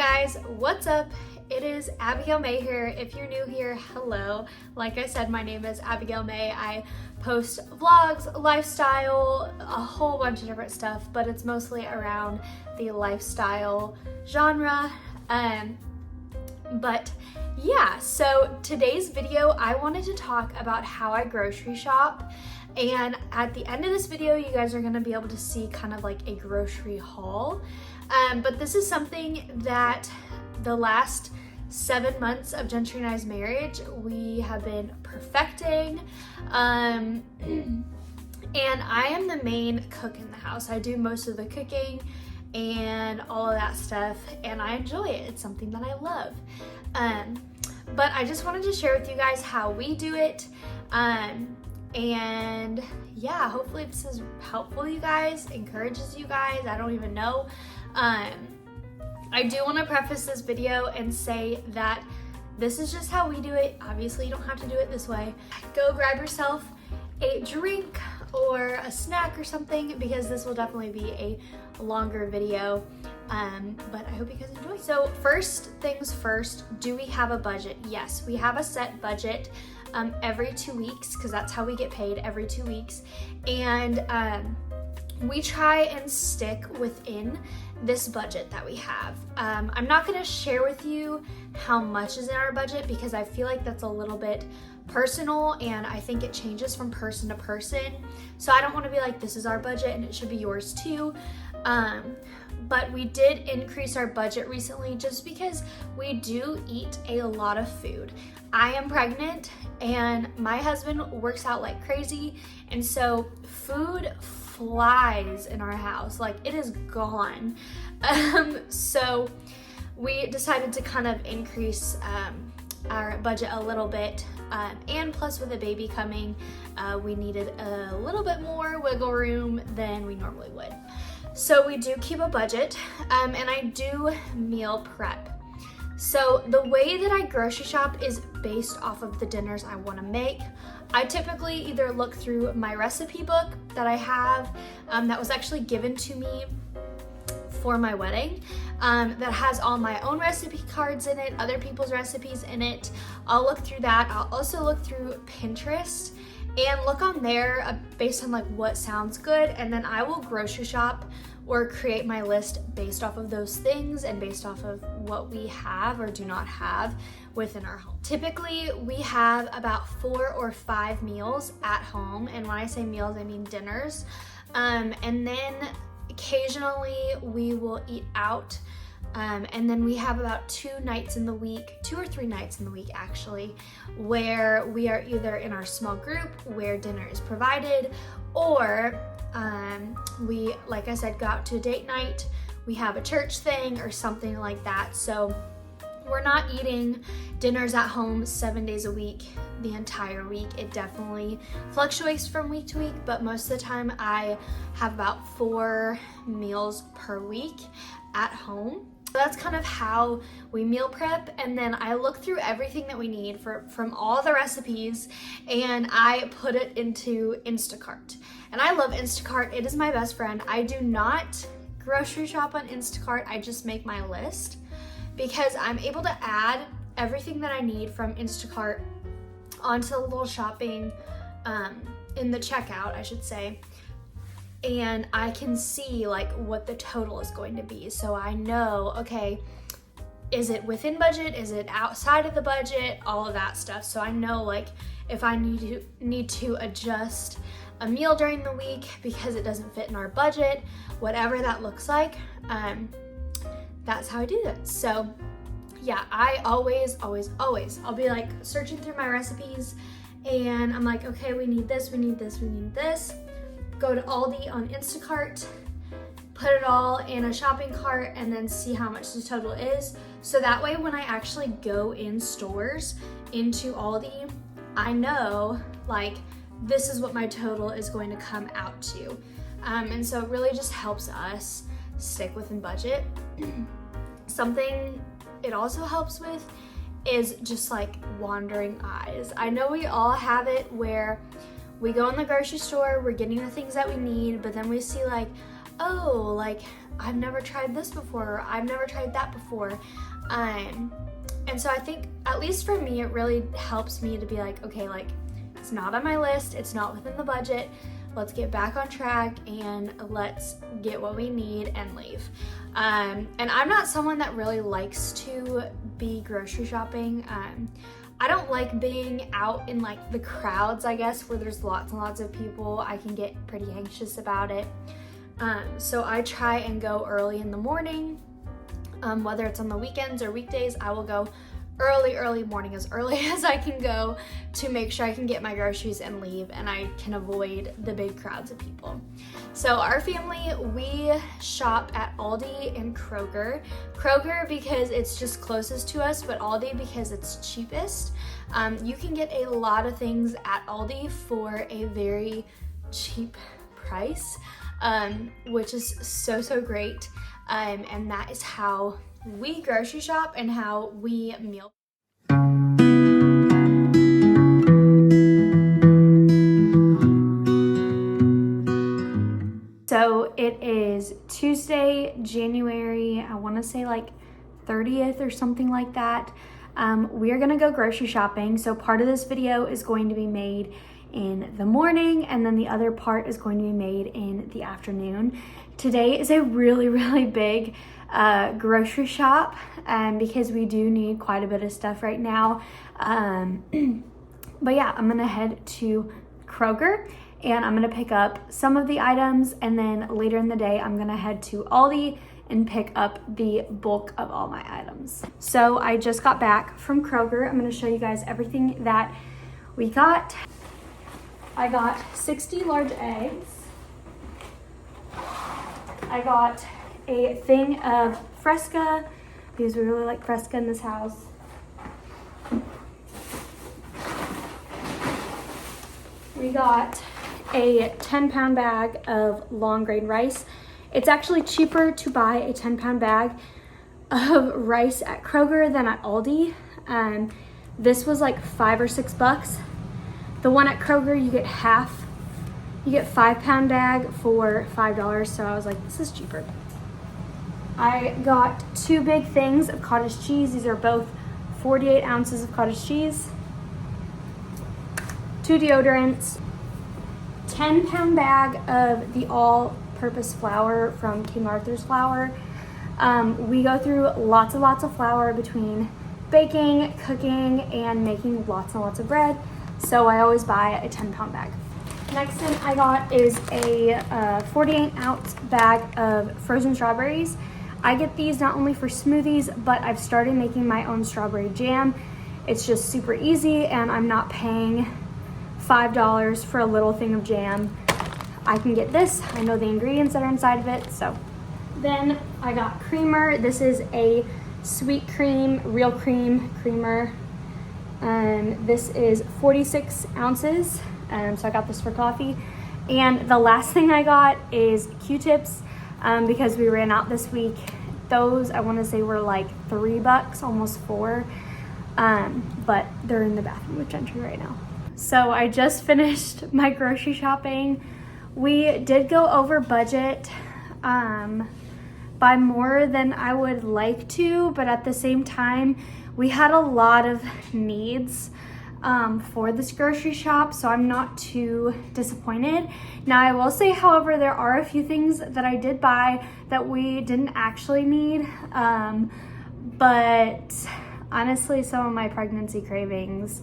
guys, what's up? It is Abigail May here. If you're new here, hello. Like I said, my name is Abigail May. I post vlogs, lifestyle, a whole bunch of different stuff, but it's mostly around the lifestyle genre. But yeah, so today's video, I wanted to talk about how I grocery shop. And at the end of this video, you guys are gonna be able to see kind of like a grocery haul. But this is something that the last 7 months of Gentry and I's marriage, we have been perfecting. And I am the main cook in the house. I do most of the cooking and all of that stuff, and I enjoy it. It's something that I love. But I just wanted to share with you guys how we do it. And yeah, hopefully this is helpful to you guys, encourages you guys, I don't even know. I do want to preface this video and say that this is just how we do it. Obviously, you don't have to do it this way. Go grab yourself a drink or a snack or something, because this will definitely be a longer video. But I hope you guys enjoy. So first things first, do we have a budget? Yes, we have a set budget every 2 weeks, because that's how we get paid, every 2 weeks. And we try and stick within this budget that we have. I'm not gonna share with you how much is in our budget, because I feel like that's a little bit personal, and I think it changes from person to person. So I don't wanna be like, this is our budget and it should be yours too. But we did increase our budget recently just because we do eat a lot of food. I am pregnant and my husband works out like crazy, and so food flies in our house, like it is gone. So we decided to kind of increase our budget a little bit, and plus with a baby coming, we needed a little bit more wiggle room than we normally would. So we do keep a budget, and I do meal prep. So the way that I grocery shop is based off of the dinners I want to make. I typically either look through my recipe book that I have, that was actually given to me for my wedding, that has all my own recipe cards in it, other people's recipes in it. I'll look through that. I'll also look through Pinterest and look on there based on like what sounds good, and then I will grocery shop or create my list based off of those things and based off of what we have or do not have within our home. Typically, we have about 4 or 5 meals at home, and when I say meals, I mean dinners. And then occasionally we will eat out. And then we have about 2 nights in the week, 2 or 3 nights in the week actually, where we are either in our small group where dinner is provided, or we, like I said, go out to a date night, we have a church thing or something like that. So we're not eating dinners at home 7 days a week the entire week. It definitely fluctuates from week to week, but most of the time I have about 4 meals per week at home. So that's kind of how we meal prep, and then I look through everything that we need from all the recipes, and I put it into Instacart. And I love Instacart. It is my best friend. I do not grocery shop on Instacart. I just make my list, because I'm able to add everything that I need from Instacart onto the little shopping, in the checkout, I should say. And I can see like what the total is going to be. So I know, okay, is it within budget? Is it outside of the budget? All of that stuff. So I know like if I need to adjust a meal during the week because it doesn't fit in our budget, whatever that looks like, that's how I do that. So yeah, I always, I'll be like searching through my recipes, and I'm like, okay, we need this, we need this, we need this. Go to Aldi on Instacart, put it all in a shopping cart, and then see how much the total is. So that way when I actually go in stores into Aldi, I know like this is what my total is going to come out to. And so it really just helps us stick within budget. Something it also helps with is just like wandering eyes. I know we all have it where we go in the grocery store, we're getting the things that we need, but then we see like, oh, like I've never tried this before, or I've never tried that before. And so I think, at least for me, it really helps me to be like, okay, like it's not on my list, it's not within the budget, let's get back on track and let's get what we need and leave. And I'm not someone that really likes to be grocery shopping. I don't like being out in like the crowds, I guess, where there's lots and lots of people. I can get pretty anxious about it. So I try and go early in the morning. Whether it's on the weekends or weekdays, I will go early morning, as early as I can go, to make sure I can get my groceries and leave, and I can avoid the big crowds of people. So our family, we shop at Aldi and Kroger. Kroger because it's just closest to us, but Aldi because it's cheapest. You can get a lot of things at Aldi for a very cheap price, which is so great. And that is how we grocery shop and how we meal. So it is Tuesday, January, I want to say like 30th or something like that. We're gonna go grocery shopping. So part of this video is going to be made in the morning, and then the other part is going to be made in the afternoon. Today is a really big grocery shop because we do need quite a bit of stuff right now. But yeah, I'm gonna head to Kroger and I'm gonna pick up some of the items, and then later in the day I'm gonna head to Aldi and pick up the bulk of all my items. So I just got back from Kroger. I'm gonna show you guys everything that we got. I got 60 large eggs. I got a thing of Fresca because we really like Fresca in this house. We got a 10-pound bag of long grain rice. It's actually cheaper to buy a 10-pound bag of rice at Kroger than at Aldi. This was like $5 or $6. The one at Kroger, you get half. You get 5-pound bag for $5, so I was like, this is cheaper. I got 2 big things of cottage cheese. These are both 48 ounces of cottage cheese. 2 deodorants. 10-pound bag of the all-purpose flour from King Arthur's Flour. We go through lots of flour between baking, cooking, and making lots and lots of bread. So I always buy a 10-pound bag. Next thing I got is a 48-ounce bag of frozen strawberries. I get these not only for smoothies, but I've started making my own strawberry jam. It's just super easy, and I'm not paying $5 for a little thing of jam. I can get this. I know the ingredients that are inside of it. So then I got creamer. This is a sweet cream, real cream creamer. This is 46 ounces. So I got this for coffee. And the last thing I got is Q-tips because we ran out this week. Those, I want to say, were like $3, almost $4. But they're in the bathroom with Gentry right now. So I just finished my grocery shopping. We did go over budget by more than I would like to, but at the same time, we had a lot of needs for this grocery shop, so I'm not too disappointed. Now, I will say, however, there are a few things that I did buy that we didn't actually need, but honestly, some of my pregnancy cravings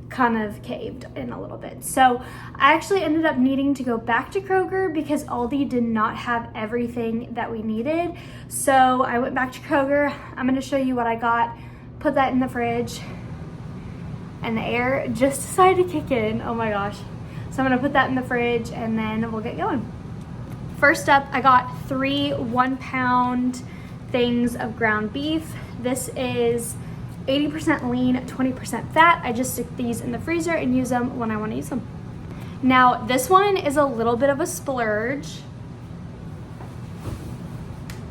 kind of caved in a little bit. So I actually ended up needing to go back to Kroger because Aldi did not have everything that we needed. So I went back to Kroger. I'm going to show you what I got, put that in the fridge, and the air just decided to kick in. Oh my gosh. So I'm going to put that in the fridge and then we'll get going. First up, I got 3 1-pound things of ground beef. This is 80% lean, 20% fat. I just stick these in the freezer and use them when I want to use them. Now, this one is a little bit of a splurge,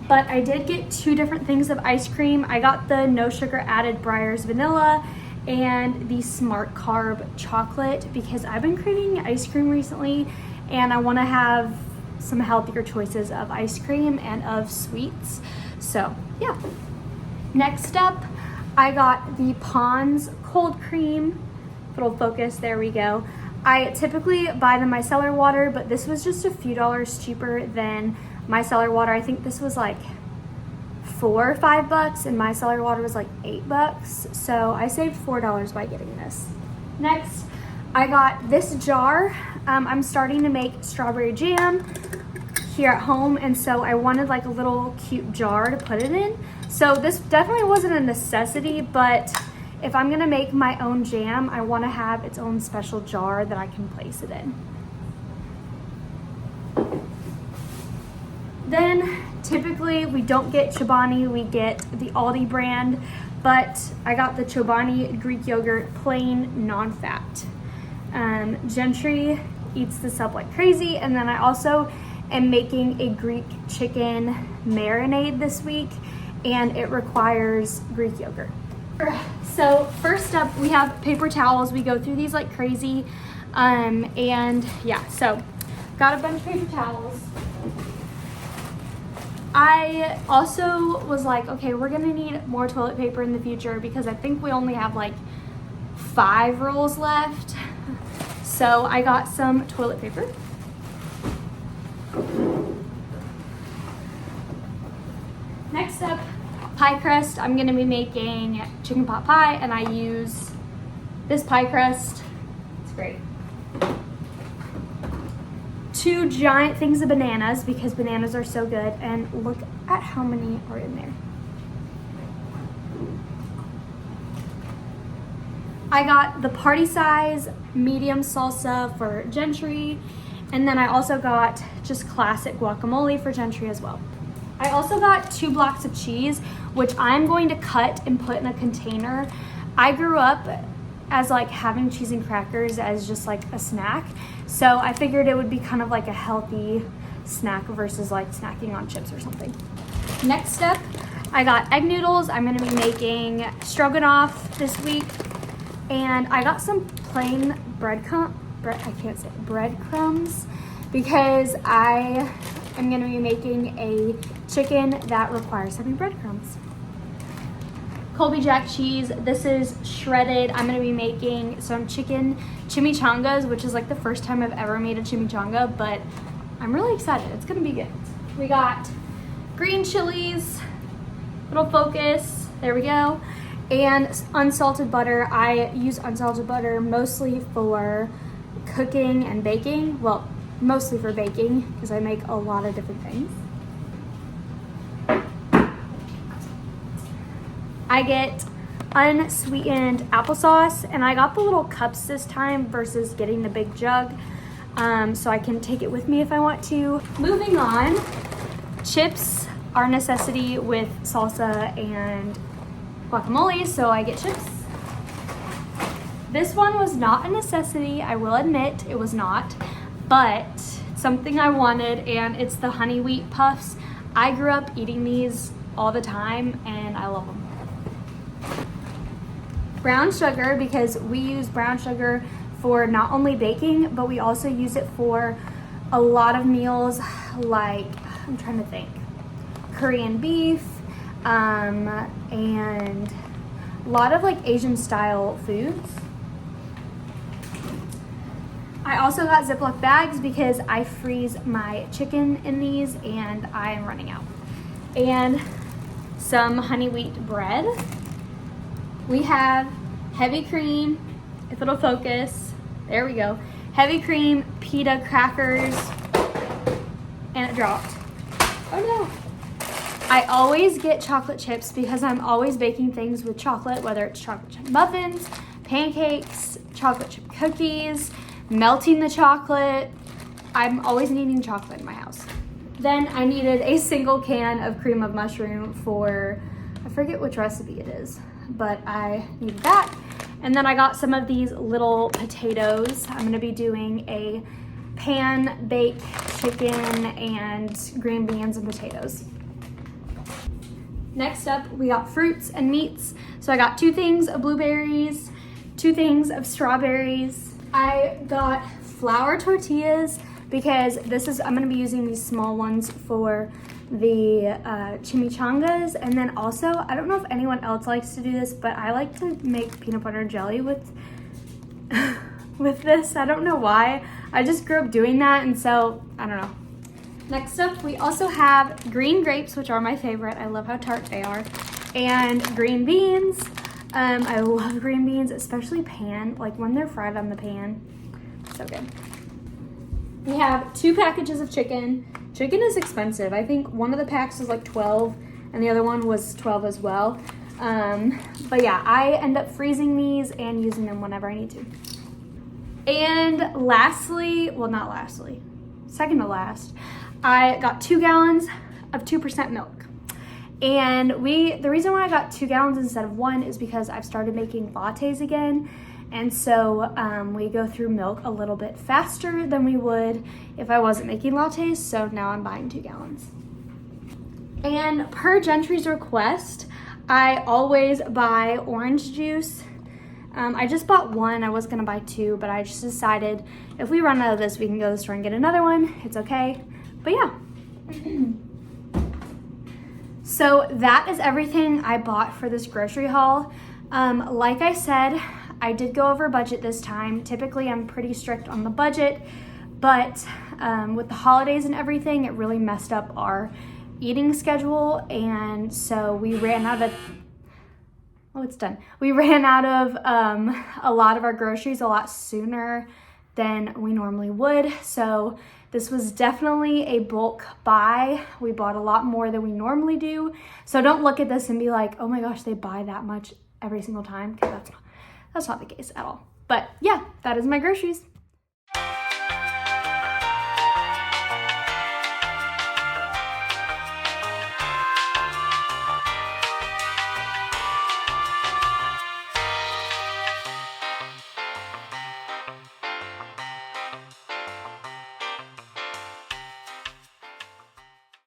but I did get 2 different things of ice cream. I got the no sugar added Breyers vanilla and the smart carb chocolate because I've been craving ice cream recently and I want to have some healthier choices of ice cream and of sweets. So yeah. Next up, I got the Pond's cold cream. If it'll focus, there we go. I typically buy the micellar water, but this was just a few dollars cheaper than micellar water. I think this was like $4 or $5 and micellar water was like $8. So I saved $4 by getting this. Next, I got this jar. I'm starting to make strawberry jam here at home, and so I wanted like a little cute jar to put it in. So this definitely wasn't a necessity, but if I'm gonna make my own jam, I wanna have its own special jar that I can place it in. Then typically we don't get Chobani, we get the Aldi brand, but I got the Chobani Greek yogurt plain non-fat. Gentry eats this up like crazy, and then I also am making a Greek chicken marinade this week, and it requires Greek yogurt. So first up, we have paper towels. We go through these like crazy, and yeah, so got a bunch of paper towels. I also was like, okay, we're gonna need more toilet paper in the future because I think we only have like 5 rolls left. So I got some toilet paper. Next up, pie crust. I'm gonna be making chicken pot pie, and I use this pie crust. It's great. 2 giant things of bananas because bananas are so good, and look at how many are in there. I got the party size medium salsa for Gentry, and then I also got just classic guacamole for Gentry as well. I also got 2 blocks of cheese, which I'm going to cut and put in a container. I grew up as like having cheese and crackers as just like a snack, so I figured it would be kind of like a healthy snack versus like snacking on chips or something. Next step, I got egg noodles. I'm gonna be making stroganoff this week, and I got some plain breadcrumbs because I am gonna be making a chicken that requires having breadcrumbs. Colby Jack cheese. This is shredded. I'm gonna be making some chicken chimichangas, which is like the first time I've ever made a chimichanga, but I'm really excited. It's gonna be good. We got green chilies, little focus, there we go, and unsalted butter. I use unsalted butter mostly for cooking and baking. Well, mostly for baking because I make a lot of different things. I get unsweetened applesauce, and I got the little cups this time versus getting the big jug, so I can take it with me if I want to. Moving on, chips are a necessity with salsa and guacamole, so I get chips. This one was not a necessity, I will admit it was not, but something I wanted, and it's the honey wheat puffs. I grew up eating these all the time and I love them. Brown sugar, because we use brown sugar for not only baking, but we also use it for a lot of meals, like, I'm trying to think, Korean beef, and a lot of like Asian style foods. I also got Ziploc bags because I freeze my chicken in these and I am running out. And some honey wheat bread. We have heavy cream, if it'll focus, there we go. Heavy cream, pita crackers, and it dropped. Oh no. I always get chocolate chips because I'm always baking things with chocolate, whether it's chocolate chip muffins, pancakes, chocolate chip cookies, melting the chocolate. I'm always needing chocolate in my house. Then I needed a single can of cream of mushroom for, I forget which recipe it is, but I needed that. And then I got some of these little potatoes. I'm gonna be doing a pan baked chicken and green beans and potatoes. Next up, we got fruits and meats. So I got 2 things of blueberries, 2 things of strawberries. I got flour tortillas because I'm gonna be using these small ones for the chimichangas. And then also, I don't know if anyone else likes to do this, but I like to make peanut butter jelly with with this. I don't know why. I just grew up doing that, and so I don't know. Next up, we also have green grapes, which are my favorite. I love how tart they are. And green beans. I love green beans, especially like when they're fried on the pan. So good. We have 2 packages of chicken. Chicken is expensive. I think one of the packs was like 12 and the other one was 12 as well. But yeah, I end up freezing these and using them whenever I need to. And lastly, well, not lastly, second to last, I got 2 gallons of 2% milk. And the reason why I got 2 gallons instead of 1 is because I've started making lattes again. And so we go through milk a little bit faster than we would if I wasn't making lattes. So now I'm buying 2 gallons. And per Gentry's request, I always buy orange juice. I just bought 1. I was gonna buy 2, but I just decided if we run out of this, we can go to the store and get another one. It's okay. But yeah. So that is everything I bought for this grocery haul. Like I said, I did go over budget this time. Typically, I'm pretty strict on the budget, but with the holidays and everything, it really messed up our eating schedule, and so we ran out of, it's done. We ran out of a lot of our groceries a lot sooner than we normally would, so this was definitely a bulk buy. We bought a lot more than we normally do, so don't look at this and be like, oh my gosh, they buy that much every single time, because that's not the case at all. But yeah, that is my groceries.